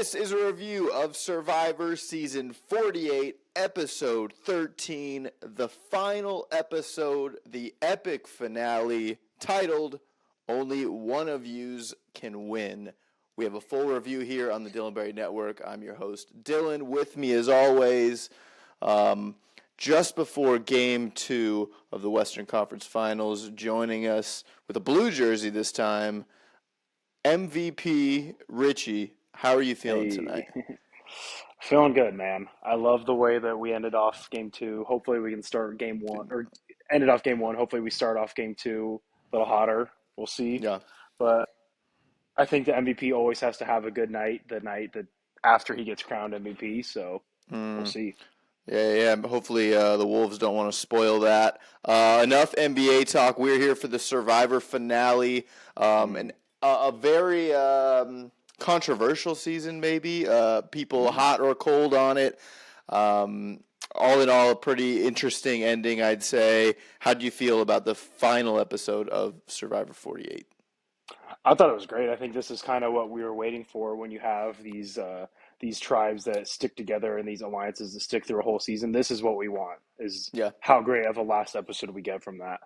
This is a review of Survivor Season 48, Episode 13, the final episode, the epic finale, titled, Only One of Yous Can Win. We have a full review here on the Dylan Berry Network. I'm your host, Dylan. With me, as always, just before Game 2 of the Western Conference Finals, joining us with a blue jersey this time, MVP Richie. How are you feeling tonight? Feeling good, man. I love the way that we ended off game two. Hopefully we can start game one, or ended off game one. Hopefully we start off game two a little hotter. We'll see. Yeah. But I think the MVP always has to have a good night, the night that after he gets crowned MVP. So we'll see. Yeah. Hopefully the Wolves don't want to spoil that. Enough NBA talk. We're here for the Survivor finale. And a very controversial season, maybe. People hot or cold on it. All in all, a pretty interesting ending, I'd say. How do you feel about the final episode of Survivor 48? I thought it was great. I think this is kind of what we were waiting for when you have these tribes that stick together and these alliances that stick through a whole season. This is what we want. Is Yeah. how great of a last episode we get from that.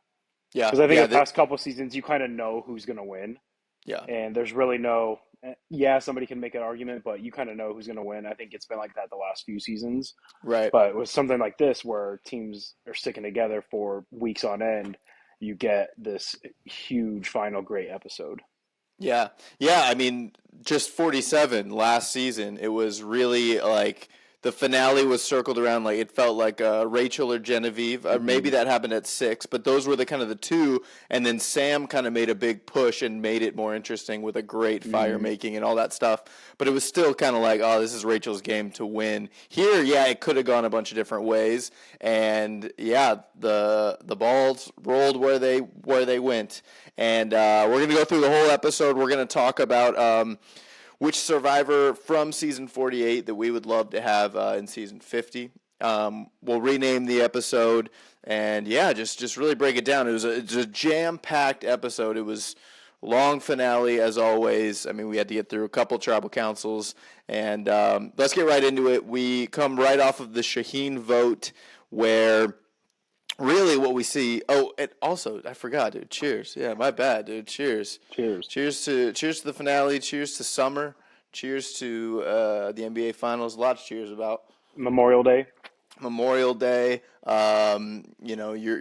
Yeah. Because I think yeah, the past couple seasons, you kind of know who's going to win, yeah. and there's really no. Yeah, somebody can make an argument, but you kind of know who's going to win. I think it's been like that the last few seasons. Right. But with something like this, where teams are sticking together for weeks on end, you get this huge final great episode. Yeah. I mean, just 47 last season. It was really like the finale was circled around like it felt like Rachel or Genevieve. Maybe that happened at 6, but those were the kind of the two. And then Sam kind of made a big push and made it more interesting with a great fire making and all that stuff. But it was still kind of like, oh, this is Rachel's game to win. Here, yeah, it could have gone a bunch of different ways. And yeah, the balls rolled where they went. And we're gonna go through the whole episode. We're gonna talk about which survivor from season 48 that we would love to have in season 50. We'll rename the episode, and yeah, just really break it down. It's a jam-packed episode. It was a long finale, as always. I mean, we had to get through a couple tribal councils, and let's get right into it. We come right off of the Shaheen vote, where really what we see. Oh, and also I forgot, dude. Cheers. Yeah, my bad, dude. Cheers. Cheers to the finale. Cheers to summer. Cheers to the NBA Finals. Lots of cheers about Memorial Day. You're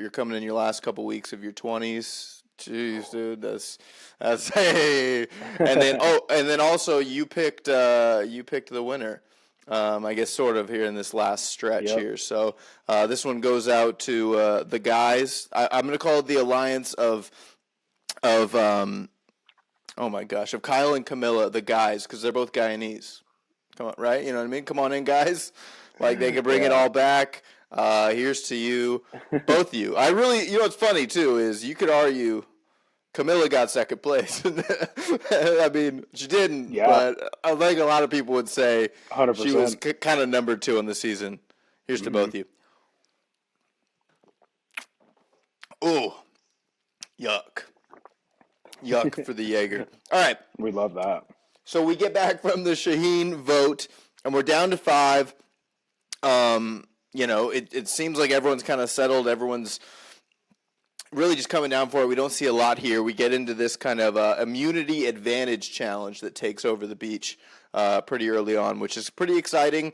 coming in your last couple weeks of your 20s. Jeez, dude, that's hey. And then also you picked the winner. I guess sort of here in this last stretch here. So this one goes out to the guys. I'm going to call it the alliance of oh my gosh, of Kyle and Kamilla, the guys, because they're both Guyanese. Come on, right? You know what I mean? Come on in, guys. Like they can bring it all back. Here's to you, both of you. I really, what's funny too is you could argue Kamilla got second place. I mean, she didn't, but I think a lot of people would say 100%. She was kind of number 2 in the season. Here's to both of you. Oh, yuck for the Jaeger. All right. We love that. So we get back from the Shaheen vote, and we're down to 5. It seems like everyone's kind of settled. Everyone's really just coming down for it. We don't see a lot here. We get into this kind of immunity advantage challenge that takes over the beach pretty early on, which is pretty exciting.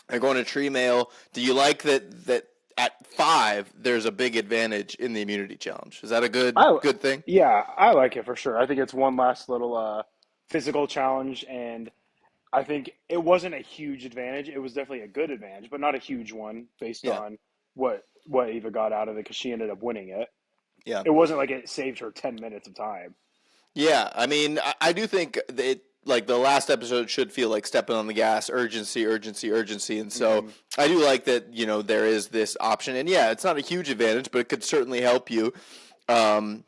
They're going to tree mail. Do you like that at 5 there's a big advantage in the immunity challenge? Is that a good thing? Yeah, I like it for sure. I think it's one last little physical challenge, and I think it wasn't a huge advantage. It was definitely a good advantage, but not a huge one based on what Eva got out of it, because she ended up winning it. Yeah. It wasn't like it saved her 10 minutes of time. Yeah, I mean, I do think that like the last episode should feel like stepping on the gas, urgency. And so I do like that, there is this option. And yeah, it's not a huge advantage, but it could certainly help you. And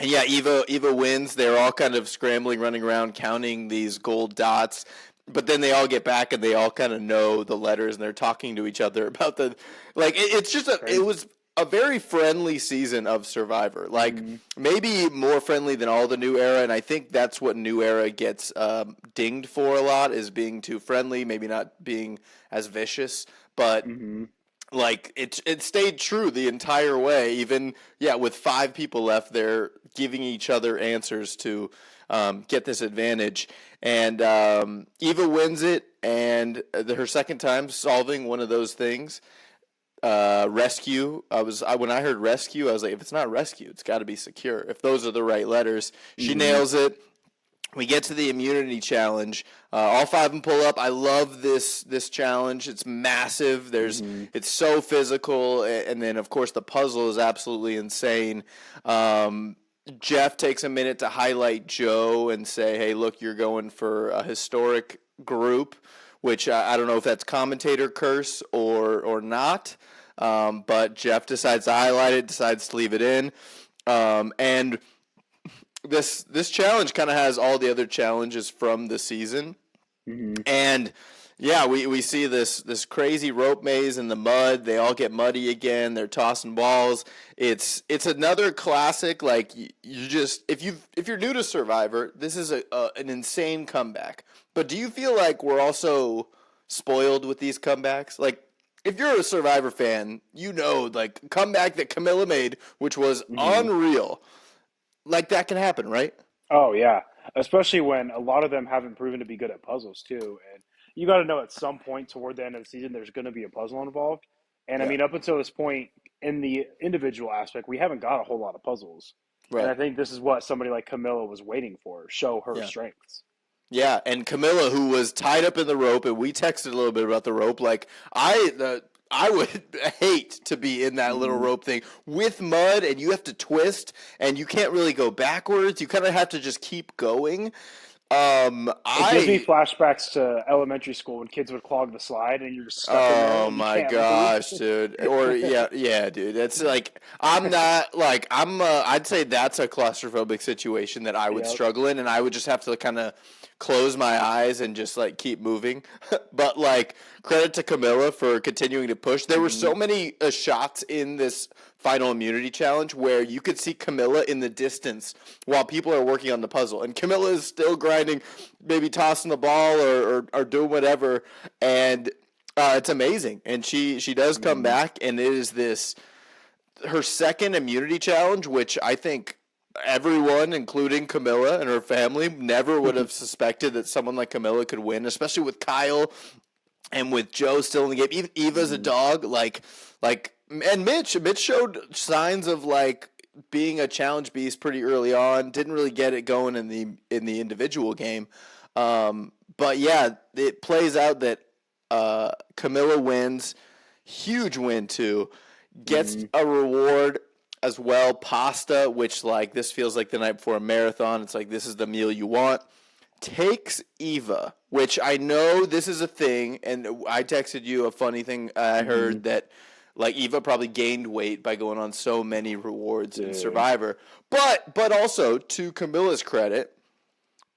yeah, Eva wins. They're all kind of scrambling, running around, counting these gold dots. But then they all get back and they all kind of know the letters and they're talking to each other about it's just it was a very friendly season of Survivor. Like, Mm-hmm. maybe more friendly than all the New Era, and I think that's what New Era gets dinged for a lot, is being too friendly, maybe not being as vicious. But Mm-hmm. like it stayed true the entire way. Even with 5 people left, they're giving each other answers to get this advantage. And Eva wins it, and her second time solving one of those things. Rescue. When I heard rescue, I was like, if it's not rescue, it's got to be secure. If those are the right letters, she nails it. We get to the immunity challenge. All 5 of them pull up. I love this challenge. It's massive. It's so physical, and then of course the puzzle is absolutely insane. Jeff takes a minute to highlight Joe and say, "Hey, look, you're going for a historic group," which I don't know if that's commentator curse or not. But Jeff decides to highlight it, decides to leave it in, and this challenge kind of has all the other challenges from the season. Mm-hmm. And we see this crazy rope maze in the mud. They all get muddy again. They're tossing balls. It's another classic. Like, you just, if you're new to Survivor, this is an insane comeback. But do you feel like we're also spoiled with these comebacks? Like, if you're a Survivor fan, like, comeback that Kamilla made, which was unreal. Like, that can happen, right? Oh yeah, especially when a lot of them haven't proven to be good at puzzles too. And you got to know at some point toward the end of the season, there's going to be a puzzle involved. And I Yeah. mean, up until this point, in the individual aspect, we haven't got a whole lot of puzzles. And Right. I think this is what somebody like Camilla was waiting for, show her Yeah. strengths. Yeah, and Kamilla, who was tied up in the rope, and we texted a little bit about the rope. Like, I would hate to be in that little rope thing with mud, and you have to twist, and you can't really go backwards. You kind of have to just keep going. It gives me I flashbacks to elementary school when kids would clog the slide and you're just stuck in there Oh and you my can't move. gosh, dude. Or yeah, dude. It's like I'm not like I'd say that's a claustrophobic situation that I would Yep. struggle in, and I would just have to kind of close my eyes and just like keep moving. But like, credit to Camilla for continuing to push. There were so many shots in this final immunity challenge where you could see Camilla in the distance while people are working on the puzzle, and Camilla is still grinding, maybe tossing the ball or doing whatever, and it's amazing. And she does come back, and it is her second immunity challenge, which I think everyone, including Camilla and her family, never would have suspected that someone like Camilla could win, especially with Kyle and with Joe still in the game. Even Eva's a dog, and Mitch showed signs of like being a challenge beast pretty early on. Didn't really get it going in the individual game, but yeah, it plays out that Camilla wins, huge win too, gets a reward as well, pasta, which like this feels like the night before a marathon. It's like this is the meal you want. Takes Eva, which I know this is a thing, and I texted you a funny thing I heard that like Eva probably gained weight by going on so many rewards in Survivor. But also, to Camilla's credit,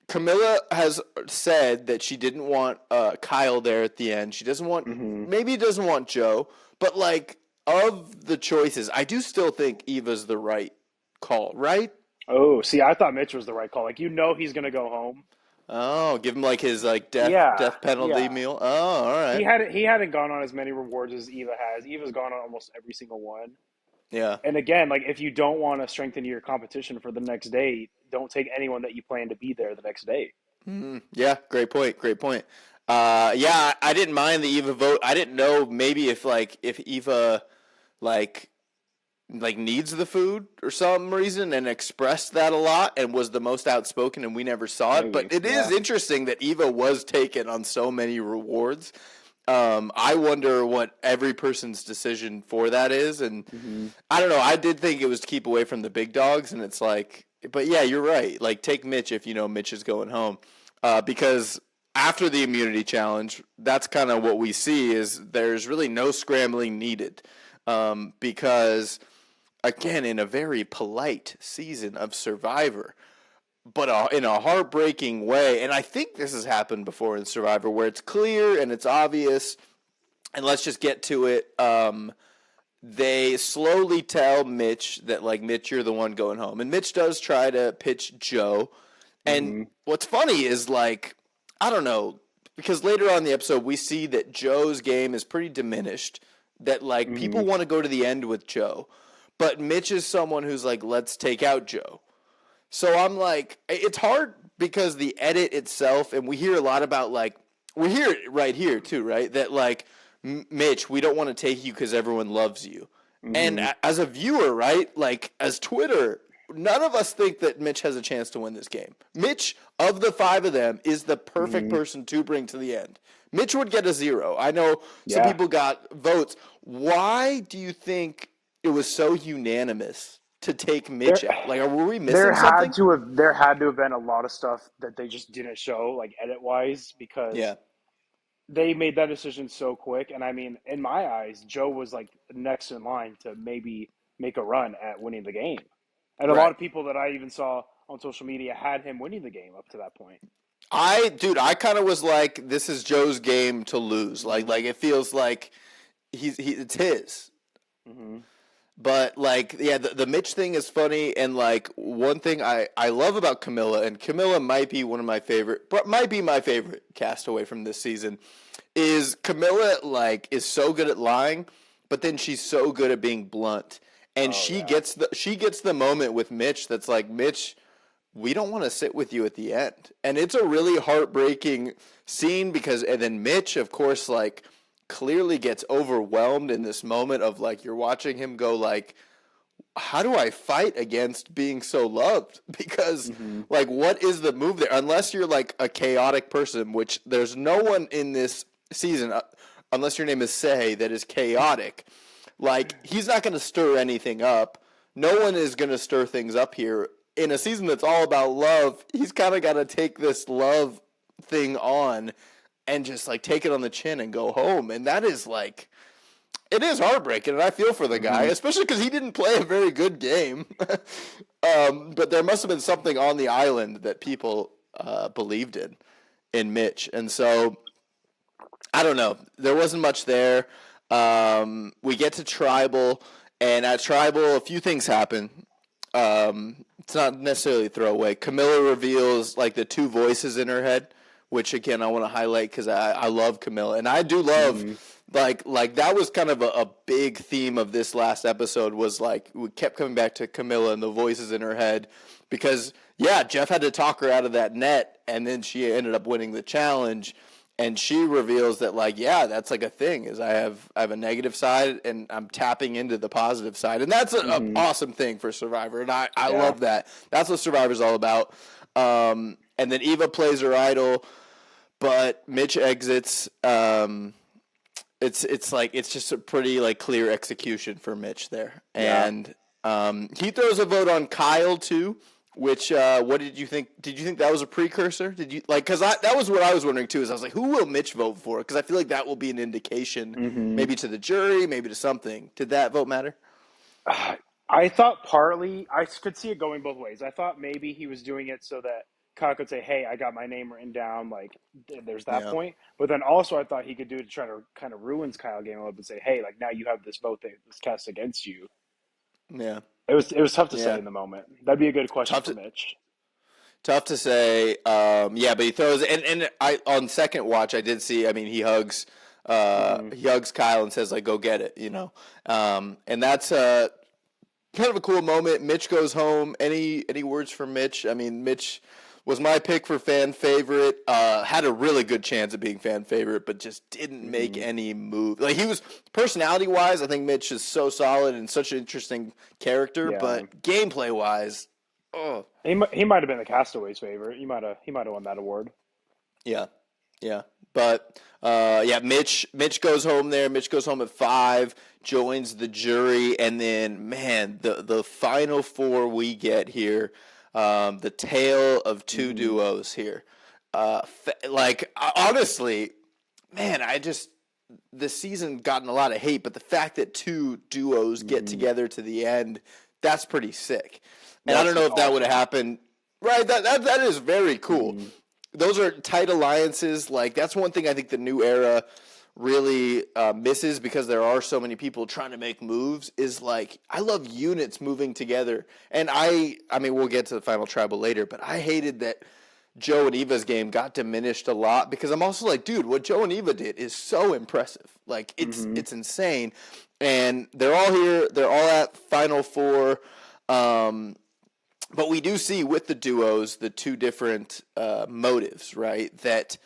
Camilla has said that she didn't want Kyle there at the end. She doesn't want maybe doesn't want Joe, but like, of the choices, I do still think Eva's the right call, right? Oh, see, I thought Mitch was the right call. Like, he's going to go home. Oh, give him like his like Yeah, death penalty yeah. meal. Oh, all right. He hadn't gone on as many rewards as Eva has. Eva's gone on almost every single one. Yeah. And again, like if you don't want to strengthen your competition for the next day, don't take anyone that you plan to be there the next day. Yeah, great point. Great point. I didn't mind the Eva vote. I didn't know maybe if Eva like needs the food or some reason and expressed that a lot and was the most outspoken and we never saw it. Maybe, But it is yeah. interesting that Eva was taken on so many rewards. I wonder what every person's decision for that is, and I don't know. I did think it was to keep away from the big dogs, and it's like, but yeah, you're right. Like, take Mitch if you know Mitch is going home, because after the immunity challenge, that's kind of what we see is there's really no scrambling needed, because again, in a very polite season of Survivor, but in a heartbreaking way. And I think this has happened before in Survivor where it's clear and it's obvious, and let's just get to it. they slowly tell Mitch that, like, Mitch, you're the one going home. And Mitch does try to pitch Joe. And Mm-hmm. what's funny is, like, I don't know, because later on in the episode, we see that Joe's game is pretty diminished, that, like, Mm-hmm. people want to go to the end with Joe. But Mitch is someone who's like, let's take out Joe. So I'm like, it's hard because the edit itself, and we hear a lot about, like, we hear it right here too, right? That, like, Mitch, we don't want to take you because everyone loves you. And Mm-hmm. as a viewer, right, like, as Twitter, none of us think that Mitch has a chance to win this game. Mitch, of the 5 of them, is the perfect Mm-hmm. person to bring to the end. Mitch would get a 0. I know some Yeah. people got votes. Why do you think it was so unanimous to take Mitch There, out? Like, were we missing something? there had to have been a lot of stuff that they just didn't show, like edit wise, because Yeah, they made that decision so quick. And I mean, in my eyes, Joe was like next in line to maybe make a run at winning the game. And a lot right. of people that I even saw on social media had him winning the game up to that point. I kind of was like, this is Joe's game to lose. Mm-hmm. Like it feels like it's his. Mm-hmm. But, like, yeah, the Mitch thing is funny, and, like, one thing I love about Kamilla, and Kamilla might be one of my favorite, might be my favorite castaway from this season, is Kamilla, like, is so good at lying, but then she's so good at being blunt, and Oh yeah. she gets the moment with Mitch that's like, Mitch, we don't want to sit with you at the end, and it's a really heartbreaking scene because, and then Mitch, of course, like, clearly gets overwhelmed in this moment of, like, you're watching him go, like, how do I fight against being so loved? Because, Mm-hmm. like, what is the move there? Unless you're, like, a chaotic person, which there's no one in this season, unless your name is Say, that is chaotic. Like, he's not going to stir anything up. No one is going to stir things up here. In a season that's all about love, he's kind of got to take this love thing on and just, like, take it on the chin and go home. And that is, like, it is heartbreaking, and I feel for the guy, Mm-hmm. especially because he didn't play a very good game. But there must have been something on the island that people believed in Mitch. And so, I don't know. There wasn't much there. We get to Tribal, and at Tribal, a few things happen. It's not necessarily a throwaway. Kamilla reveals, like, the 2 voices in her head, which, again, I want to highlight because I love Kamilla. And I do love, Mm-hmm. like that was kind of a big theme of this last episode was, like, we kept coming back to Kamilla and the voices in her head because, yeah, Jeff had to talk her out of that net, and then she ended up winning the challenge. And she reveals that, like, yeah, that's, like, a thing, is I have a negative side, and I'm tapping into the positive side. And that's an Mm-hmm. awesome thing for Survivor, and I Yeah. love that. That's what Survivor's all about. And then Eva plays her idol, but Mitch exits. It's like, it's just a pretty, like, clear execution for Mitch there. Yeah. And he throws a vote on Kyle, too. Which, what did you think? Did you think that was a precursor? Did you, like, because that was what I was wondering too. Is I was like, who will Mitch vote for? Because I feel like that will be an indication, Mm-hmm. maybe to the jury, maybe to something. Did that vote matter? I thought partly I could see it going both ways. I thought maybe he was doing it so that Kyle could say, "Hey, I got my name written down." Like, there's that Yeah, point. But then also, I thought he could do it to try to kind of ruins Kyle game a little bit and say, "Hey, like now you have this vote that's cast against you." yeah, It was tough to say yeah. in the moment. That'd be a good question Tough for to Mitch. tough to say. Yeah, but he throws, and I on second watch I did see. I mean, Mm-hmm. he hugs Kyle and says, like, go get it, you know. And that's kind of a cool moment. Mitch goes home. Any words for Mitch? I mean, Mitch was my pick for fan favorite. Had a really good chance of being fan favorite, but just didn't make Mm-hmm. any move. Like, he was, personality wise, I think Mitch is so solid and such an interesting character, Yeah, but gameplay wise, oh he might have been the Castaways' favorite. He might have won that award. yeah, yeah. But yeah, Mitch goes home there. Mitch goes home at 5, joins the jury, and then, man, the final 4 we get here, the tale of 2 Mm-hmm. duos here. Like, honestly, man, this season gotten a lot of hate, but the fact that 2 duos get Mm-hmm. together to the end, that's pretty sick. And I That's don't know if that would have awesome. happened. Right, that is very cool. Mm-hmm. Those are tight alliances. Like, that's one thing I think the new era really misses because there are so many people trying to make moves is like I love units moving together. And I mean we'll get to the final tribal later, but I hated that Joe and Eva's game got diminished a lot because I'm also like, dude, what Joe and Eva did is so impressive. Like it's insane. And they're all here, they're all at Final Four. But we do see with the duos the two different motives, right? That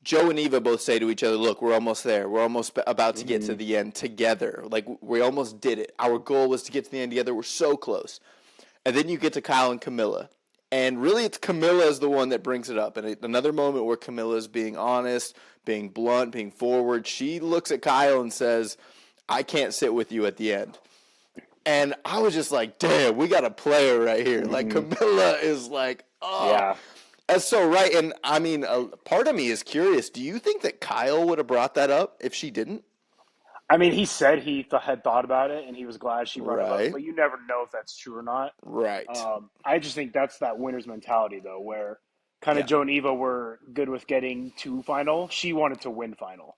Joe and Eva both say to each other, look, we're almost there. We're almost about to get to the end together. Like, we almost did it. Our goal was to get to the end together. We're so close. And then you get to Kyle and Kamilla. And really, it's Kamilla is the one that brings it up. And another moment where Kamilla is being honest, being blunt, being forward. She looks at Kyle and says, I can't sit with you at the end. And I was just like, damn, we got a player right here. Like, Kamilla is like, oh. Yeah. That's so right. And, I mean, part of me is curious. Do you think that Kyle would have brought that up if she didn't? I mean, he said he had thought about it and he was glad she brought it Right. up, but you never know if that's true or not. Right. I just think that's that winner's mentality, though, where kind of Joe and Eva were good with getting to final. She wanted to win final.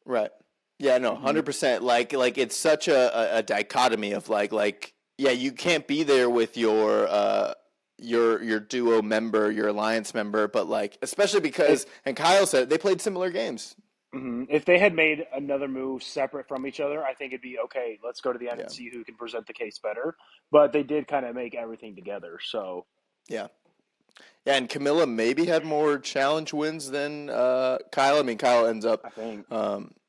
Right. Yeah, no, 100%. Like it's such a dichotomy of like, yeah, you can't be there with your duo member, your alliance member, but like, especially because, and Kyle said they played similar games. If they had made another move separate from each other, I think it'd be okay. Let's go to the end and see who can present the case better. But they did kind of make everything together. So yeah, and Kamilla maybe had more challenge wins than Kyle. I mean, Kyle ends up. I think.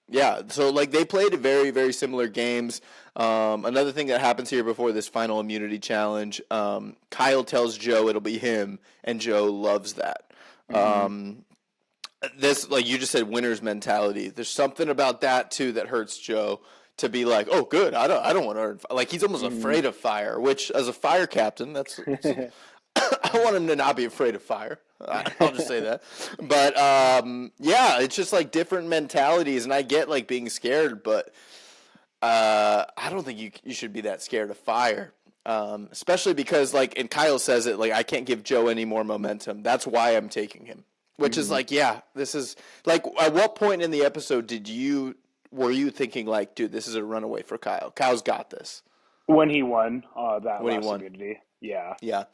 Yeah, so like they played very, very similar games. Another thing that happens here before this final immunity challenge, Kyle tells Joe it'll be him, and Joe loves that. This, like you just said, winner's mentality. There's something about that too that hurts Joe to be like, oh, good, I don't want to earn. Like he's almost afraid of fire, which as a fire captain, that's. I want him to not be afraid of fire. I'll just say that. But, yeah, it's just like different mentalities. And I get like being scared, but I don't think you should be that scared of fire. Especially because, like, and Kyle says it, like, I can't give Joe any more momentum. That's why I'm taking him. Which is like, yeah, this is, like, at what point in the episode were you thinking, like, dude, this is a runaway for Kyle? Kyle's got this. When he won that When he last won. immunity. Yeah. Yeah.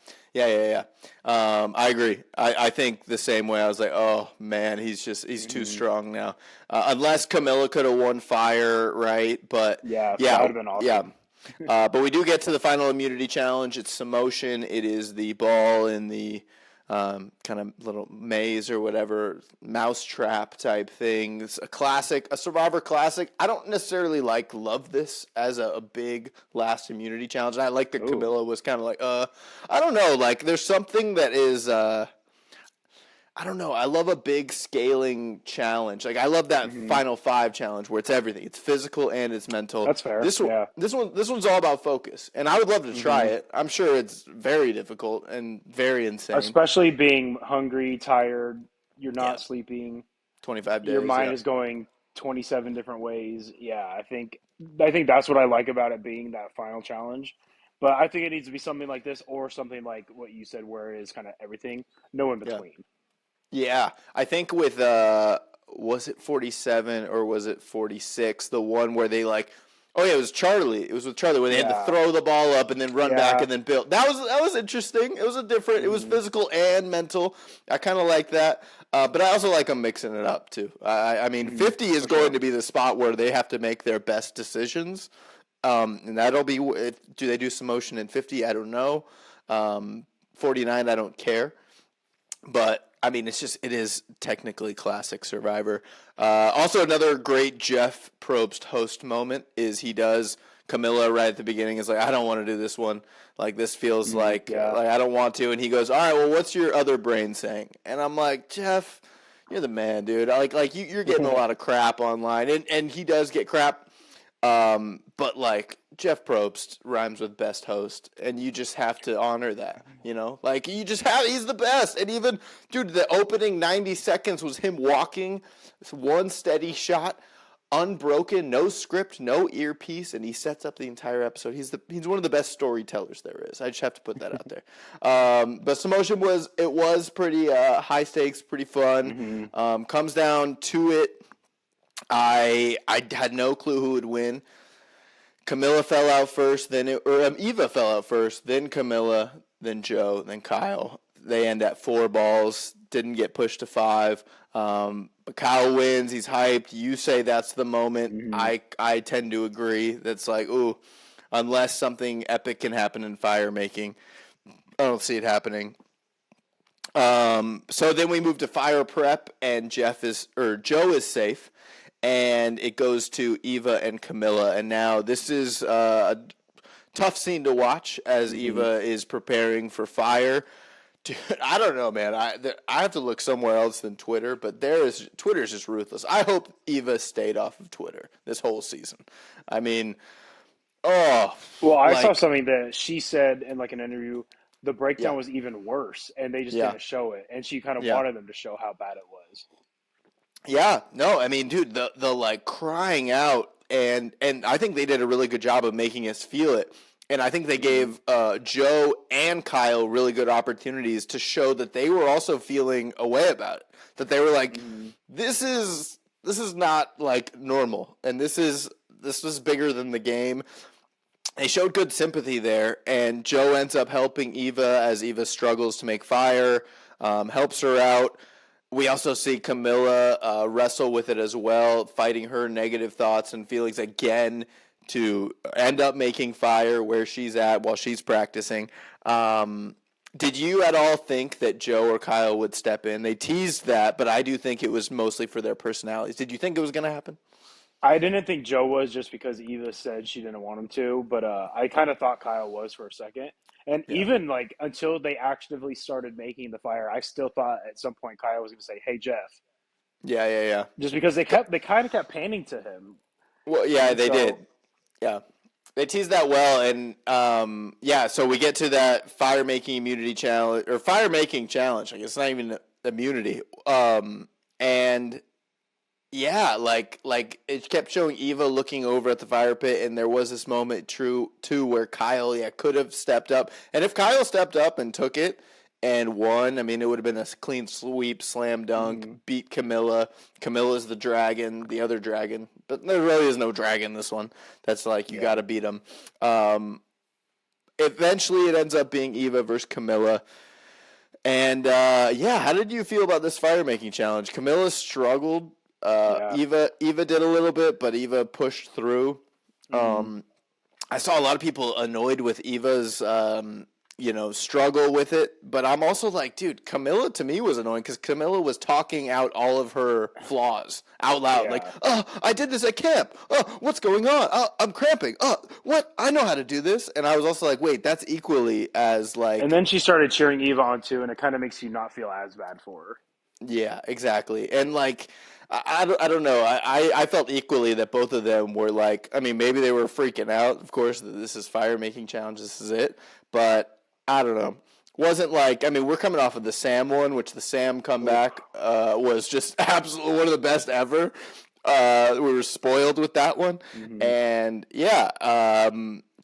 I agree. I think the same way. I was like, oh man, he's too strong now. Unless Kamilla could have won fire, right? But that would have been awesome. Yeah. But we do get to the final immunity challenge. It's some motion. It is the ball in the kind of little maze or whatever, mousetrap type thing. It's a classic, a Survivor classic. I don't necessarily love this as a big last immunity challenge. And I like that Kamilla was kind of like, I don't know, like there's something that is, I don't know. I love a big scaling challenge. Like I love that Final Five challenge where it's everything. It's physical and it's mental. That's fair. This one's all about focus, and I would love to try it. I'm sure it's very difficult and very insane. Especially being hungry, tired. You're not sleeping. 25 days. Your mind is going 27 different ways. Yeah, I think that's what I like about it being that final challenge. But I think it needs to be something like this or something like what you said, where it is kind of everything, no in between. Yeah, I think with was it 47 or was it 46? The one where they like, oh yeah, it was Charlie. It was with Charlie where they had to throw the ball up and then run back and then build. That was interesting. It was a different. It was physical and mental. I kind of like that, but I also like them mixing it up too. I mean, 50 is going to be the spot where they have to make their best decisions, and that'll be. Do they do some motion in 50? I don't know. 49, I don't care, but. I mean, it is technically classic Survivor. Also, another great Jeff Probst host moment is he does Kamilla right at the beginning is like, I don't want to do this one. Like, this feels like I don't want to. And he goes, all right, well, what's your other brain saying? And I'm like, Jeff, you're the man, dude. Like you're getting a lot of crap online. And he does get crap. But like Jeff Probst rhymes with best host, and you just have to honor that, you know? Like he's the best. And even, dude, the opening 90 seconds was him walking, one steady shot, unbroken, no script, no earpiece, and he sets up the entire episode. He's one of the best storytellers there is. I just have to put that out there. But Samotion was pretty high stakes, pretty fun. Comes down to it. I had no clue who would win. Kamilla fell out first, Eva fell out first, then Kamilla, then Joe, then Kyle. They end at 4 balls. Didn't get pushed to 5. But Kyle wins. He's hyped. You say that's the moment. Hmm. I tend to agree. That's like, ooh, unless something epic can happen in fire making, I don't see it happening. So then we move to fire prep, and Joe is safe, and it goes to Eva and Kamilla. And now this is a tough scene to watch as Hmm. Eva is preparing for fire. Dude, I don't know, man. I have to look somewhere else than Twitter, but Twitter's just ruthless. I hope Eva stayed off of Twitter this whole season. I mean, oh, Well, I saw like something that she said in like an interview. The yeah, breakdown was even worse, and they just yeah, didn't show it. And she kind of yeah. wanted them to show how bad it was. Yeah, no, I mean, dude, the like crying out, and I think they did a really good job of making us feel it. And I think they Hmm. gave Joe and Kyle really good opportunities to show that they were also feeling a way about it. That they were like, Hmm. this is not like normal, and this was bigger than the game. They showed good sympathy there, and Joe ends up helping Eva as Eva struggles to make fire, helps her out. We also see Kamilla wrestle with it as well, fighting her negative thoughts and feelings again to end up making fire where she's at while she's practicing. Did you at all think that Joe or Kyle would step in? They teased that, but I do think it was mostly for their personalities. Did you think it was going to happen? I didn't think Joe was just because Eva said she didn't want him to, but I kind of thought Kyle was for a second. And Yeah. even like until they actively started making the fire, I still thought at some point Kyle was going to say, "Hey Jeff," Yeah, yeah, yeah. just because they kind of kept panning to him, Well, yeah, and they so did. Yeah. They teased that well, and yeah. So we get to that fire making immunity challenge or fire making challenge. I guess it's not even immunity. And yeah, like it kept showing Eva looking over at the fire pit, and there was this moment true too where Kyle could have stepped up, and if Kyle stepped up and took it and won, I mean it would have been a clean sweep, slam dunk, mhm. beat Kamilla. Kamilla's the dragon, the other dragon, but there really is no dragon this one. That's like you got Yeah. to beat him. Um, Eventually, it ends up being Eva versus Kamilla. And yeah, how did you feel about this fire making challenge? Camilla struggled. Yeah. Eva did a little bit, but Eva pushed through. Hmm. Um, I saw a lot of people annoyed with Eva's struggle with it, but I'm also like, dude, Camilla to me was annoying because Camilla was talking out all of her flaws out loud, like, Yeah. oh, I did this at camp. Oh, what's going on? Oh, I'm cramping. Oh, what? I know how to do this. And I was also like, wait, that's equally as And like then she started cheering Eva on too, and it kind of makes you not feel as bad for her. yeah, exactly. And like, I don't know. I felt equally that both of them were like, I mean, maybe they were freaking out. Of course, this is fire making challenge. This is it. But I don't know. Wasn't like, I mean, we're coming off of the Sam one, which the Sam Oof. comeback was just absolutely one of the best ever. We were spoiled with that one. Hmm. And yeah,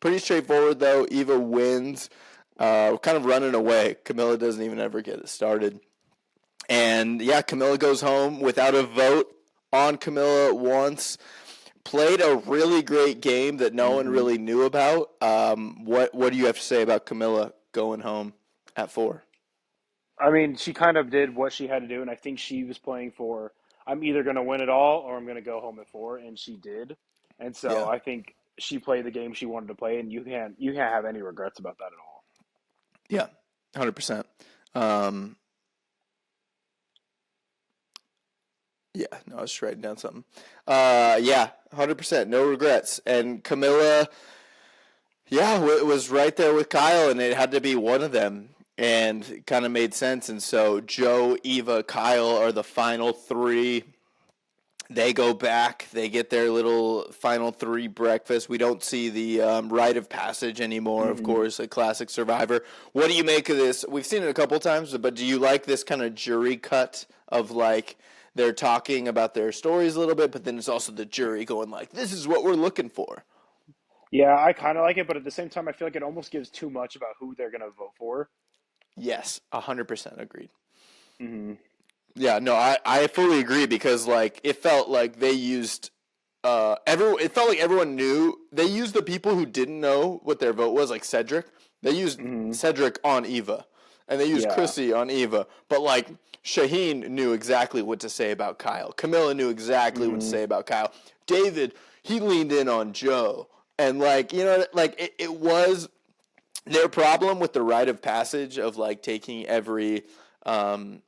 pretty straightforward though. Eva wins. Kind of running away. Camilla doesn't even ever get it started. And yeah, Camilla goes home without a vote on Camilla once. Played a really great game that no one Hmm. really knew about. What do you have to say about Camilla going home at 4? I mean, she kind of did what she had to do, and I think she was playing for I'm either going to win it all or I'm going to go home at 4, and she did. And so Yeah, I think she played the game she wanted to play, and you can't have any regrets about that at all. yeah, 100%. Um, yeah, no, I was just writing down something. Yeah, 100%, no regrets. And Camilla, yeah, was right there with Kyle, and it had to be one of them, and it kind of made sense. And so Joe, Eva, Kyle are the final 3. They go back. They get their little final 3 breakfast. We don't see the rite of passage anymore, of Hmm. course, a classic Survivor. What do you make of this? We've seen it a couple times, but do you like this kind of jury cut of like they're talking about their stories a little bit, but then it's also the jury going like, "This is what we're looking for." Yeah, I kind of like it, but at the same time, I feel like it almost gives too much about who they're going to vote for. Yes, 100% agreed. Hmm. Yeah, no, I fully agree because like it felt like they used everyone. It felt like everyone knew they used the people who didn't know what their vote was, like Cedric. They used Hmm. Cedric on Eva, and they used Yeah. Chrissy on Eva. But like Shaheen knew exactly what to say about Kyle. Camilla knew exactly what to Hmm. say about Kyle. David, he leaned in on Joe, and like like it was their problem with the rite of passage of like taking um,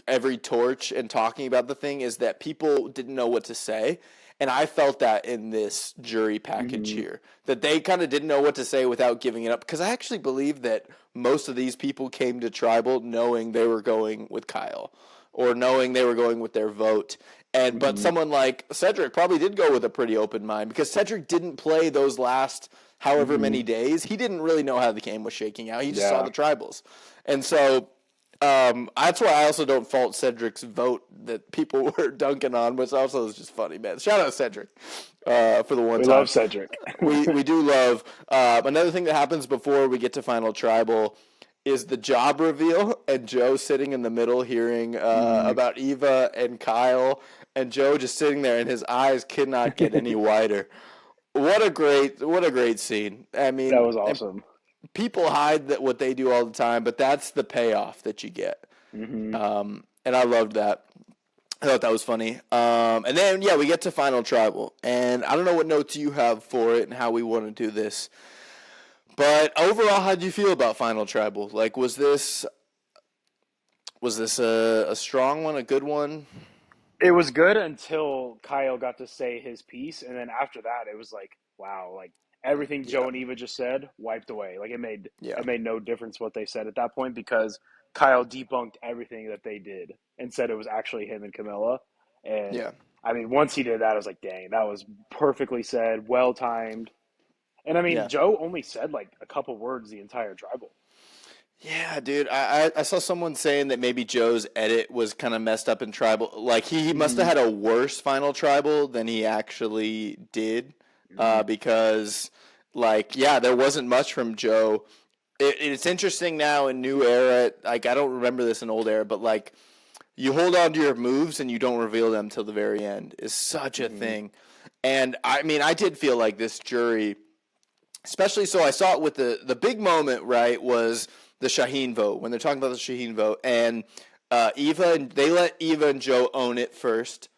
every torch and talking about the thing is that people didn't know what to say. And I felt that in this jury package Hmm. here, that they kind of didn't know what to say without giving it up. Because I actually believe that most of these people came to Tribal knowing they were going with Kyle or knowing they were going with their vote. But Hmm. someone like Cedric probably did go with a pretty open mind because Cedric didn't play those last however Hmm. many days. He didn't really know how the game was shaking out. He just saw Yeah. the Tribals. And so that's why I also don't fault Cedric's vote that people were dunking on, which also is just funny, man. Shout out Cedric for the one We time. love Cedric. We do love. Another thing that happens before we get to Final Tribal is the job reveal, and Joe sitting in the middle hearing Hmm. about Eva and Kyle, and Joe just sitting there, and his eyes could not get any wider. What a great scene. I That mean, was awesome. people hide that what they do all the time, but that's the payoff that you get. Hmm. And I loved that. I thought that was funny. And then yeah, we get to Final Tribal, and I don't know what notes you have for it and how we want to do this, but overall, how did you feel about Final Tribal? Like, was this a strong one, a good one? It was good until Kyle got to say his piece, and then after that, it was like, wow, like everything Yeah, Joe and Eva just said wiped away. Like yeah, it made no difference what they said at that point because Kyle debunked everything that they did and said it was actually him and Camilla. And yeah, I mean, once he did that, I was like, dang, that was perfectly said, well timed. And I mean, yeah. Joe only said like a couple words the entire tribal. Yeah, dude. I saw someone saying that maybe Joe's edit was kind of messed up in Tribal. Like he must have Hmm. had a worse final Tribal than he actually did, Hmm. because like yeah, there wasn't much from Joe. It's interesting now in new era. Like I don't remember this in old era, but like you hold on to your moves and you don't reveal them till the very end is such a Hmm. thing. And I mean, I did feel like this jury especially so I saw it with the big moment, right, was the Shaheen vote when they're talking about the Shaheen vote and Eva and they let Eva and Joe own it first,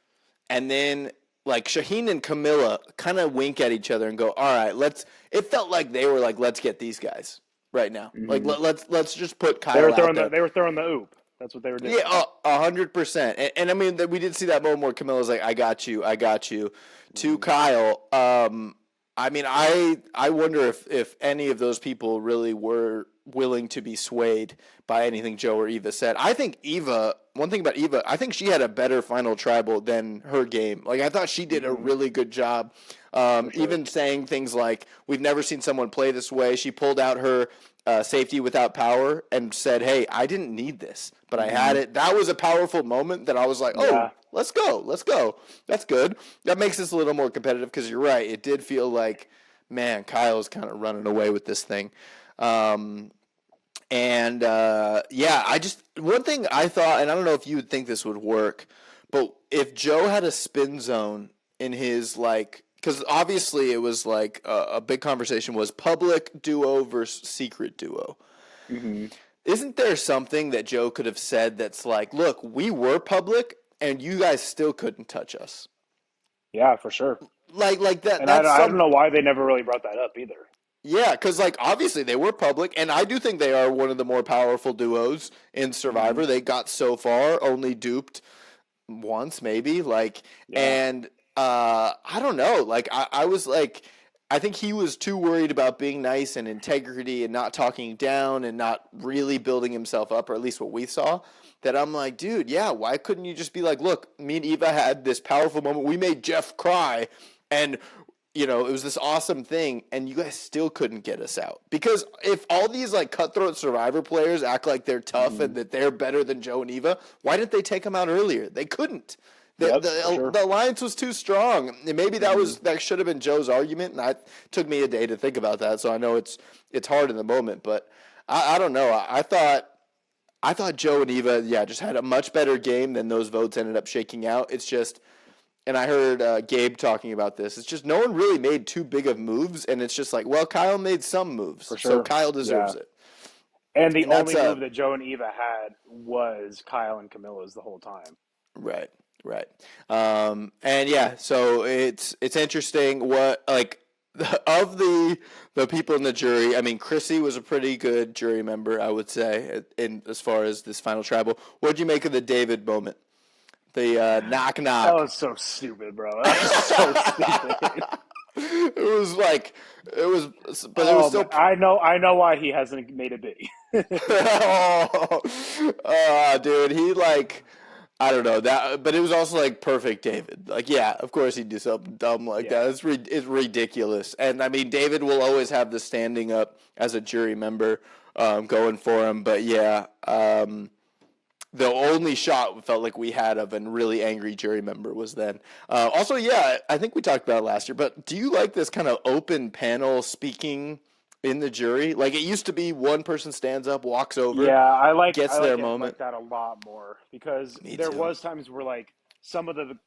and then like Shaheen and Camilla kind of wink at each other and go, all right, let's. It felt like they were like, let's get these guys right now. Like Hmm. let's just put Kyle out there. They were throwing the oop. That's what they were doing. Yeah, 100%. And I mean, we did see that moment where Camilla's like, I got you," to Hmm. Kyle. I mean, I wonder if any of those people really were willing to be swayed by anything Joe or Eva said. I think Eva. One thing about Eva, I think she had a better final tribal than her game. Like I thought she did a Hmm. really good job. For sure. Even saying things like, "We've never seen someone play this way." She pulled out her safety without power and said, "Hey, I didn't need this, but I had Hmm. it." That was a powerful moment that I was like, "Oh, Yeah. let's go, let's go." That's good. That makes this a little more competitive because you're right. It did feel like, man, Kyle's kind of running away with this thing. Um, and yeah, I just one thing I thought, and I don't know if you would think this would work, but if Joe had a spin zone in his like, because obviously it was like a big conversation was public duo versus secret duo. Hmm. Isn't there something that Joe could have said that's like, look, we were public and you guys still couldn't touch us, Yeah, for sure. like that. And That's I don't some. know why they never really brought that up either. Yeah, because like obviously they were public, and I do think they are one of the more powerful duos in Hmm. Survivor. They got so far, only duped once, maybe. Like, Yeah. and I don't know. Like, I was like, I think he was too worried about being nice and integrity and not talking down and not really building himself up, or at least what we saw. That I'm like, dude, yeah, why couldn't you just be like, look, me and Eva had this powerful moment. We made Jeff cry, and it was this awesome thing, and you guys still couldn't get us out. Because if all these like cutthroat Survivor players act like they're tough Hmm. and that they're better than Joe and Eva, why didn't they take them out earlier? They couldn't. The, Yep, for the, sure. the alliance was too strong. And maybe Hmm. that should have been Joe's argument, and it took me a day to think about that. So I know it's hard in the moment, but I don't know. I thought I thought Joe and Eva, just had a much better game than those votes ended up shaking out. It's just, and I heard Gabe talking about this. It's just no one really made too big of moves, and it's just like, well, Kyle made some moves, For so sure. Kyle deserves Yeah. it. And the And that's only move that Joe and Eva had was Kyle and Kamilla's the whole time. right, right. And yeah, so it's interesting what like of the people in the jury. I mean, Chrissy was a pretty good jury member, I would say, in as far as this final tribal. What did you make of the David moment? The knock That knock. was so stupid, bro. That was so stupid. It was like it was, but it was Oh man, still. I know why he hasn't made it big. Oh, dude, he like I don't know that, but it was also like perfect David. Like, yeah, of course he'd do something dumb like Yeah. that. It's ridiculous, and I mean, David will always have the standing up as a jury member going for him. But yeah, the only shot felt like we had of a really angry jury member was then. Also, yeah, I think we talked about it last year, but do you like this kind of open panel speaking in the jury? Like it used to be one person stands up, walks over, Yeah, gets I their like it like moment. that a lot more because Me there too. was times where like some of the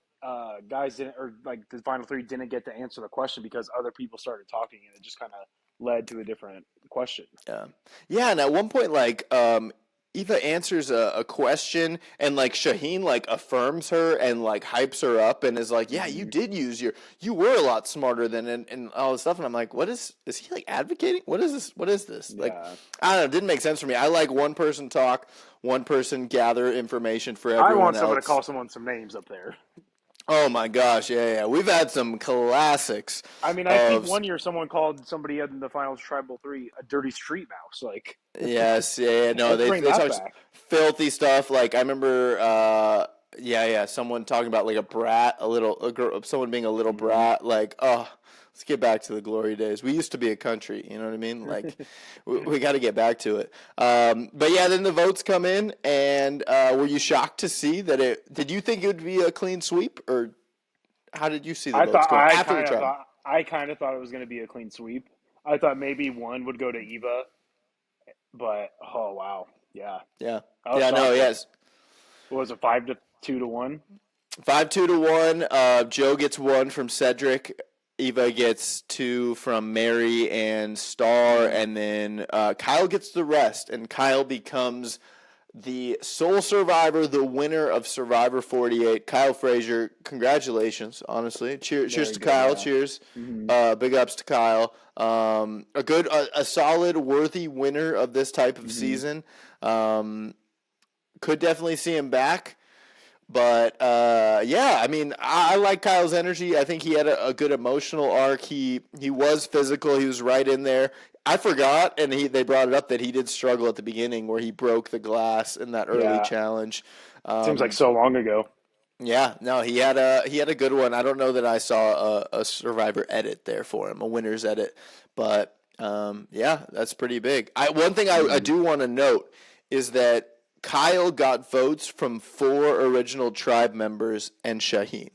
guys didn't or like the final three didn't get to answer the question because other people started talking and it just kind of led to a different question. Yeah. Yeah, and at one point, like, Eva answers a question, and like Shaheen like affirms her and like hypes her up, and is like, "Yeah, you Hmm. did you were a lot smarter than and all this stuff." And I'm like, "What is he like advocating? What is this? What is this?" Like, Yeah, I don't know. It didn't make sense for me. I like one person talk, one person gather information for I everyone want someone to else. call someone some names up there. Oh my gosh, yeah. We've had some classics I mean, I think of one year someone called somebody in the finals tribal three a dirty street mouse. Like, yes, yeah, no, let's they bring they that talk back. filthy stuff. Like I remember, someone talking about like a girl, someone being a little Hmm. brat. Like, oh, let's get back to the glory days. We used to be a country, you know what I mean? Like, we got to get back to it. But yeah, then the votes come in, and were you shocked to see that it? Did you think it would be a clean sweep, or how did you see the votes going after the tribe? I kind of thought it was going to be a clean sweep. I thought maybe one would go to Eva, but oh wow, yeah, Yeah, I was yeah, no, shocked that yes. what was it 5-2 to 1. 5-2 to 1. Joe gets one from Cedric. Eva gets two from Mary and Star, Hmm. and then Kyle gets the rest, and Kyle becomes the sole survivor, the winner of Survivor 48. Kyle Frazier, congratulations! Honestly, cheers Very to good, Kyle. yeah. Cheers, Hmm. big ups to Kyle. A solid, worthy winner of this type of Hmm. season. Could definitely see him back. But yeah, I mean, I like Kyle's energy. I think he had a good emotional arc. He was physical. He was right in there. I forgot, and they brought it up that he did struggle at the beginning where he broke the glass in that early Yeah, challenge. seems like Um, so long ago. yeah, no, he had a good one. I don't know that I saw a Survivor edit there for him, a winner's edit, but yeah, that's pretty big. One thing I Hmm. do want to note is that Kyle got votes from 4 original tribe members and Shaheen.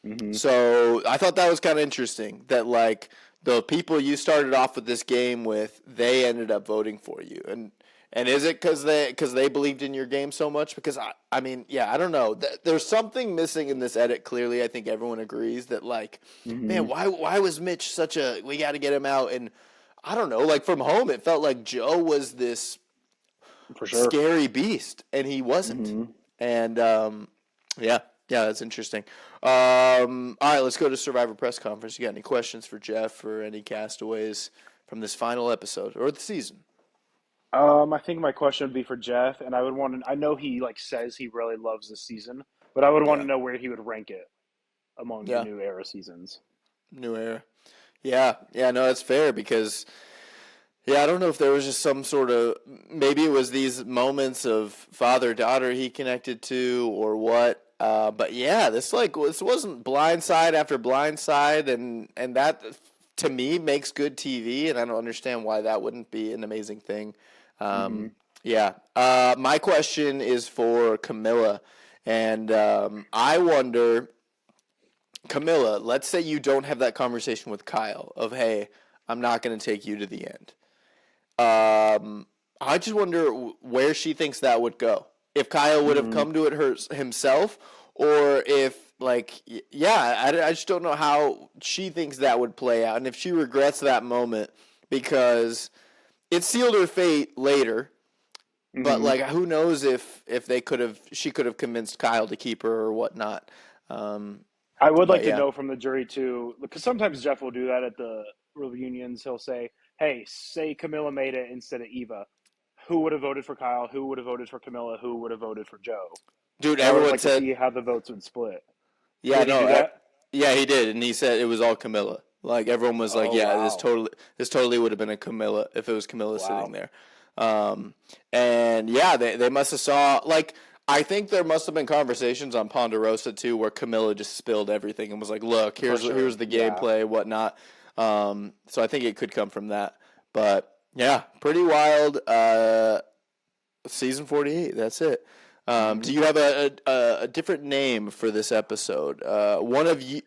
Hmm. So I thought that was kind of interesting that like the people you started off with this game with, they ended up voting for you. And is it because they believed in your game so much? Because I mean, yeah, I don't know. There's something missing in this edit. Clearly, I think everyone agrees that like, Hmm. man, why was Mitch such a we got to get him out? And I don't know. Like from home, it felt like Joe was this For sure. scary beast, and he wasn't. Hmm. And yeah, that's interesting. All right, let's go to Survivor press conference. You got any questions for Jeff or any castaways from this final episode or the season? I think my question would be for Jeff, and I would want to. I know he like says he really loves this season, but I would want to Yeah, know where he would rank it among the yeah, new era seasons. new era. Yeah, no, that's fair because yeah, I don't know if there was just some sort of maybe it was these moments of father daughter he connected to or what. But yeah, this wasn't blindside after blindside, and that to me makes good TV, and I don't understand why that wouldn't be an amazing thing. Hmm. Um, yeah, my question is for Camilla, and I wonder, Camilla, let's say you don't have that conversation with Kyle of hey, I'm not going to take you to the end. Um, I just wonder where she thinks that would go. If Kyle would have Mm-hmm. come to it himself, or if I just don't know how she thinks that would play out, and if she regrets that moment because it sealed her fate later. But Mm-hmm. like, who knows if she could have convinced Kyle to keep her or whatnot. I would like But to yeah, know from the jury too, because sometimes Jeff will do that at the reunions. He'll say, "Hey, say Kamilla made it instead of Eva. Who would have voted for Kyle? Who would have voted for Kamilla? Who would have voted for Joe?" dude, And I would have everyone liked to said, see how the votes would split. yeah, Did he no, do that? yeah, he did, and he said it was all Camilla. Like everyone was like, Oh yeah, wow, this totally would have been a Camilla if it was Camilla sitting wow. there. And yeah, they must have saw like. I think there must have been conversations on Ponderosa too, where Camilla just spilled everything and was like, "Look, For here's sure. the Yeah. gameplay, whatnot." So I think it could come from that. But yeah, pretty wild. Season 48. That's it. Hmm. Do you have a different name for this episode? One of you,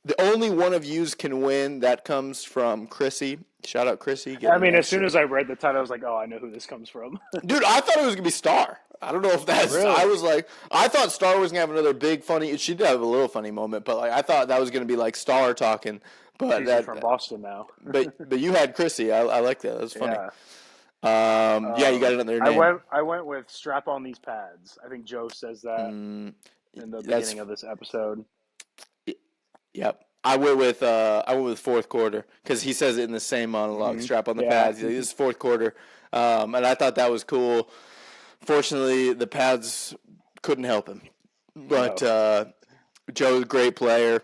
the only one of yous can win. That comes from Chrissy. Shout out Chrissy, I getting an mean, as soon extra. as I read the title, I was like, "Oh, I know who this comes from." Dude, I thought it was gonna be Star. I don't know if that's. I Really? was like, I thought Star was gonna have another big funny. She did have a little funny moment, but like I thought that was gonna be like Star talking. But She's from Boston now. but you had Chrissy. I like that. That was funny. Yeah. Yeah, you got another name. I went with strap on these pads. I think Joe says that Mm, in the that's beginning of this episode. Yep. I went with fourth quarter because he says it in the same monologue. Hmm. Strap on the Yeah. pads. This is fourth quarter, and I thought that was cool. Fortunately, the pads couldn't help him, but No. Joe's a great player.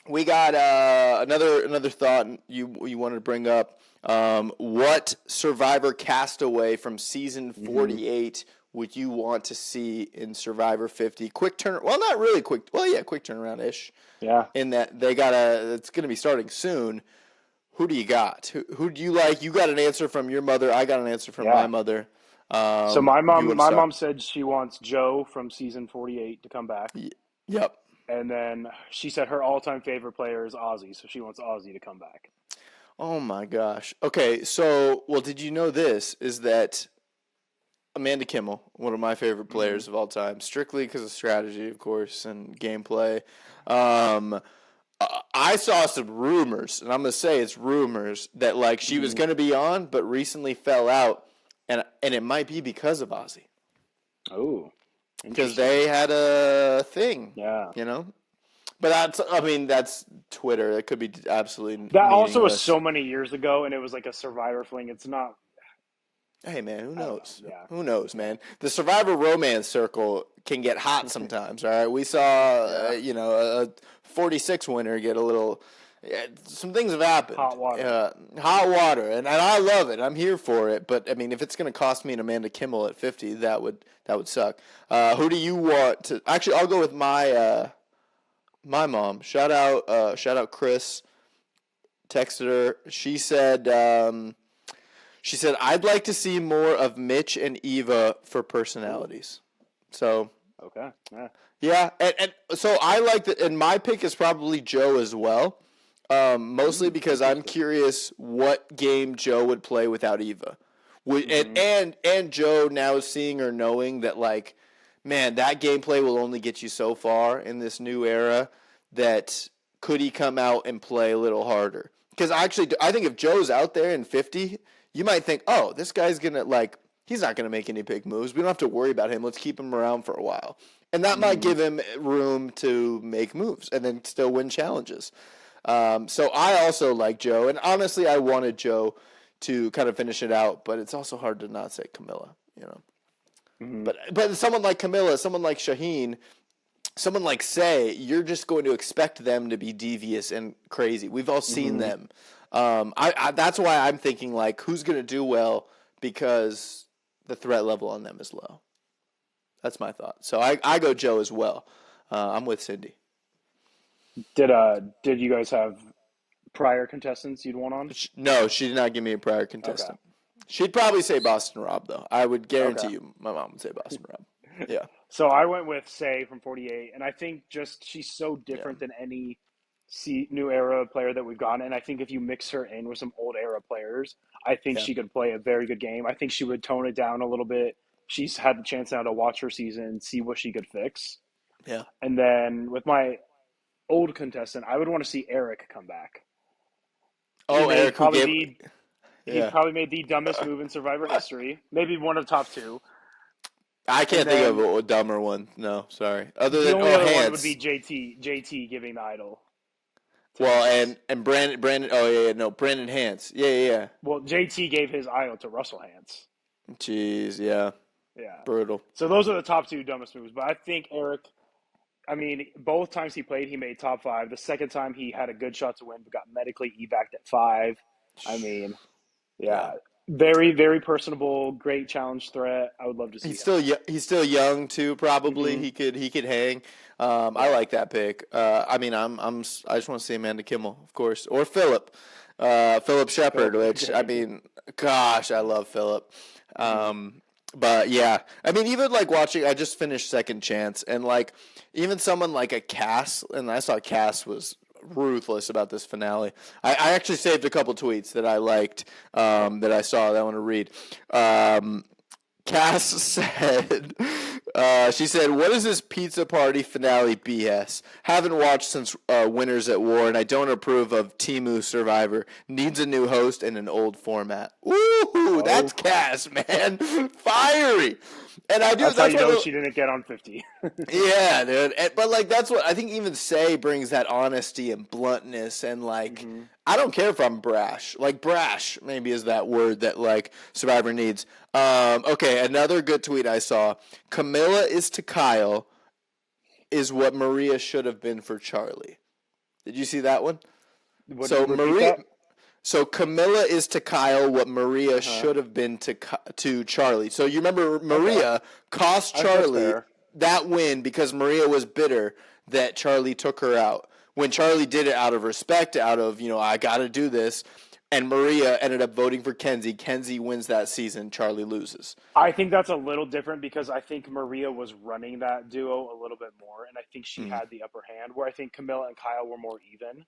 We got another thought you wanted to bring up. What Survivor castaway from season Hmm. 48 would you want to see in Survivor 50? Quick turn. Well, not really quick. Well, yeah, quick turnaround ish. Yeah. In that it's going to be starting soon. Who do you got? Who do you like? You got an answer from your mother. I got an answer from my Yeah. mother. So You want to my start? mom said she wants Joe from season 48 to come back. Yep. And then she said her all-time favorite player is Ozzy, so she wants Ozzy to come back. Oh my gosh. Okay, so well, did you know this? Is that Amanda Kimmel, one of my favorite Hmm. players of all time, strictly because of strategy, of course, and gameplay. Um, I saw some rumors, and I'm gonna say it's rumors that like she was Hmm. gonna be on, but recently fell out, and it might be because of Ozzy, Oh, because interesting. they had a thing, Yeah. you know. But that's Twitter. It could be absolutely That also was meaningless. so many years ago, and it was like a Survivor fling. It's not. Hey man, who I don't know. knows? Yeah. Who knows, man? The Survivor romance circle can get hot sometimes. All right, we saw Yeah. a 46 winner get a little. Yeah, some things have happened. Hot water. Hot water, and I love it. I'm here for it. But I mean, if it's going to cost me an Amanda Kimmel at 50, that would suck. Who do you want to? Actually, I'll go with my mom. Shout out Chris. Texted her. She said, I'd like to see more of Mitch and Eva for Ooh. personalities. So, Okay. Yeah. yeah. And so I like that. And my pick is probably Joe as well. Mostly because I'm Interesting. curious what game Joe would play without Eva. Hmm. And Joe now seeing or knowing that, like, man, that gameplay will only get you so far in this new era, that could he come out and play a little harder? Because I think if Joe's out there in 50, you might think, oh, this guy's going to, like, he's not going to make any big moves. We don't have to worry about him. Let's keep him around for a while. And that might Hmm. give him room to make moves and then still win challenges. So I also like Joe. And honestly, I wanted Joe to kind of finish it out, but it's also hard to not say Camilla, you know. Hmm. But someone like Camilla, someone like Shaheen, someone like Say, you're just going to expect them to be devious and crazy. We've all seen Hmm. them. That's why I'm thinking like who's going to do well because the threat level on them is low. That's my thought. So I go Joe as well. I'm with Cindy. Did you guys have prior contestants you'd want on? No, she did not give me a prior Okay. contestant. She'd probably say Boston Rob though. I would Okay. guarantee you, my mom would say Boston Rob. Yeah, So I went with Say from 48, and I think just she's so yeah. different than any new era player that we've gotten. And I think if you mix her in with some old era players, I think Yeah. she could play a very good game. I think she would tone it down a little bit. She's had the chance now to watch her season, see what she could fix. Yeah. And then with my old contestant, I would want to see Eric come back. He Oh, made Eric, who probably gave? the he Yeah. probably made the dumbest move in Survivor history, maybe one of the top two. I And can't think of then a dumber one. No, sorry. Other the than only other one would be hands. JT giving the idol to Well, Hans. and Brandon. Oh yeah, no, Brandon Hance. Yeah, yeah, Well, JT gave his idol to Russell Hans. yeah. Jeez, yeah, Yeah. brutal. So those are the top two dumbest moves. But I think Eric, I mean, both times he played, he made top five. The second time he had a good shot to win, but got medically evac'd at five. I mean, Yeah. yeah. Very, very personable, great challenge threat. I would love to see him. He's still young too. Probably Hmm. he could hang. I Yeah. like that pick. I mean, I just want to see Amanda Kimmel, of course, or Philip, Philip Shepard. Which I mean, gosh, I love Philip. Hmm. But yeah, I mean, even like watching, I just finished Second Chance, and like even someone like a Cass, and I saw Cass was ruthless about this finale. I actually saved a couple tweets that I liked that I saw that I want to read. Cass said, she said, "What is this pizza party finale BS? Haven't watched since Winners at War, and I don't approve of Temu Survivor. Needs a new host and an old format." Ooh, that's Oh, Cass, man, fiery. And I do. that's how That's you what. know she didn't get on 50. Yeah, dude. But like that's what I think even Say brings that honesty and bluntness and like Hmm. I don't care if I'm brash. Like brash maybe is that word that like Survivor needs. Okay, another good tweet I saw. Kamilla is to Kyle is what Maria should have been for Charlie. Did you see that one? Would So repeat Maria that? so Kamilla is to Kyle what Maria Uh-huh. should have been to Charlie. So you remember Okay. Maria cost That's Charlie fair. that win because Maria was bitter that Charlie took her out. When Charlie did it out of respect, out of, I got to do this, and Maria ended up voting for Kenzie. Kenzie wins that season, Charlie loses. I think that's a little different because I think Maria was running that duo a little bit more, and I think she Mm, had the upper hand, where I think Camilla and Kyle were more even.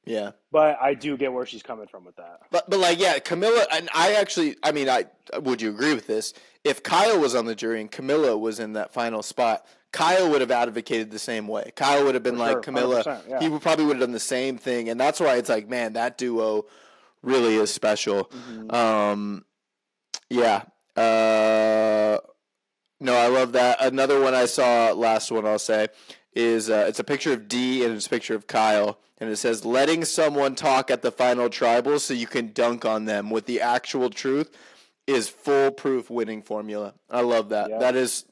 yeah. But I do get where she's coming from with that. But like yeah, Camilla and I mean I would you agree with this? If Kyle was on the jury and Camilla was in that final spot, Kyle would have advocated the same way. Kyle would have been For like sure. Camilla. 100%. He Yeah. would probably would have done the same thing, and that's why it's like, man, that duo really is special. Hmm. Um, yeah. No, I love that. Another one I saw, last one I'll say, is it's a picture of D and it's a picture of Kyle, and it says, "Letting someone talk at the final tribal so you can dunk on them with the actual truth is foolproof winning formula." I love that. Yep.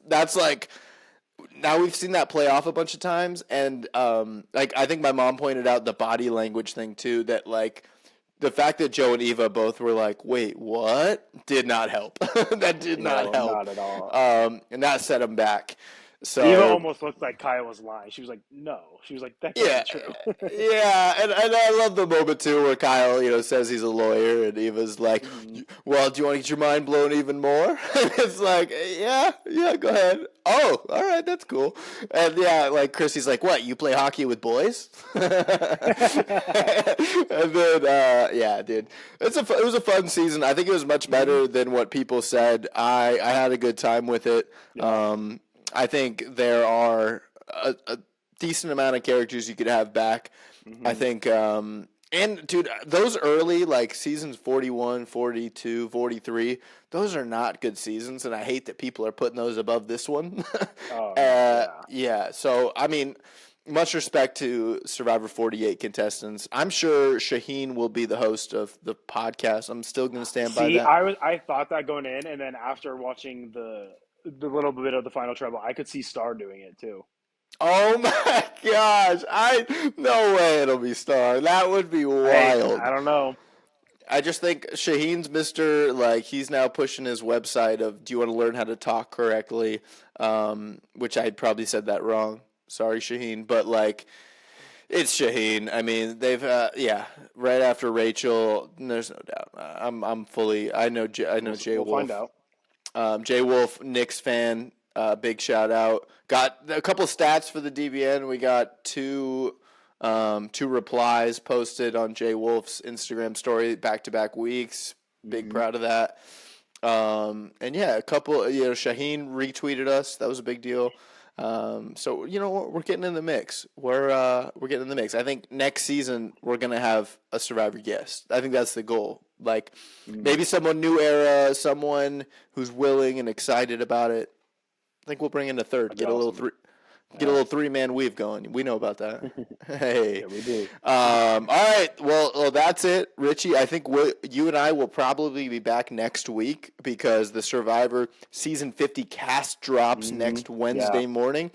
That's like now we've seen that play off a bunch of times, and like I think my mom pointed out the body language thing too. That like the fact that Joe and Eva both were like, "Wait, what?" did not help. That did not No, help, not at all. and that set them back. Eva So almost looked like Kyle was lying. She was like, "No." She was like, "That can't yeah, be true." yeah, and I love the moment too where Kyle, says he's a lawyer, and Eva's like, Hmm. "Well, do you want to get your mind blown even more?" And it's like, yeah, go ahead. Oh, all right, that's cool. And yeah, like Chrissy's like, "What? You play hockey with boys?" And then, yeah, dude, it was a fun season. I think it was much Hmm. better than what people said. I had a good time with it. Yeah. I think there are a decent amount of characters you could have back. I Hmm. think, and dude, those early, like seasons 41, 42, 43, those are not good seasons, and I hate that people are putting those above this one. Oh no. Yeah. Yeah, so, I mean, much respect to Survivor 48 contestants. I'm sure Shaheen will be the host of the podcast. I'm still going to stand by See, that. I thought that going in, and then after watching the little bit of the final trouble, I could see Star doing it too. Oh my gosh! No way it'll be Star. That would be Hey, I wild. don't know. I just think Shaheen's Mister, like, he's now pushing his website of, do you want to learn how to talk correctly? Which I probably said that wrong. Sorry, Shaheen, but like it's Shaheen. I mean, they've yeah, right after Rachel. There's no doubt. I'm fully. I know Jay We'll find Wolf. out. Jay Wolf, Knicks fan. Big shout out. Got a couple stats for the DBN. We got two 2 replies posted on Jay Wolf's Instagram story back-to-back weeks. Big proud of that. And yeah, a couple, Shaheen retweeted us. That was a big deal. So we're getting in the mix. We're getting in the mix. I think next season we're gonna have a Survivor guest. I think that's the goal. Like maybe someone new era, someone who's willing and excited about it. I think we'll bring in a third. Get awesome. Get a little 3-man weave going. We know about that. Hey. Yeah, we do. All right. Well, that's it, Richie. I think you and I will probably be back next week because the Survivor Season 50 cast drops next Wednesday morning.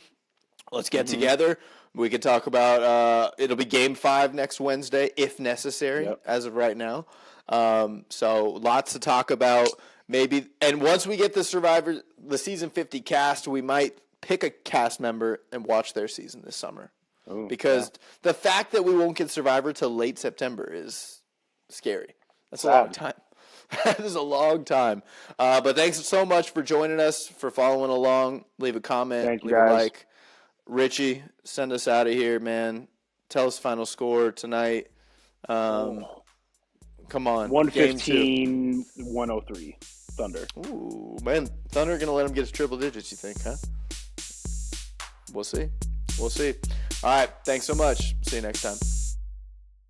Let's get together. We can talk about it'll be Game 5 next Wednesday, if necessary, as of right now. So lots to talk about. Maybe, and once we get the Season 50 cast, we might pick a cast member and watch their season this summer. Ooh, because the fact that we won't get Survivor till late September is scary. That's a long time. That is a long time. But thanks so much for joining us, for following along. Leave a comment. Thank you, leave guys. a like. Richie, send us out of here, man. Tell us final score tonight. Come on. 115, 103. Thunder. Ooh, man. Thunder going to let him get his triple digits, you think, huh? We'll see. All right. Thanks so much. See you next time.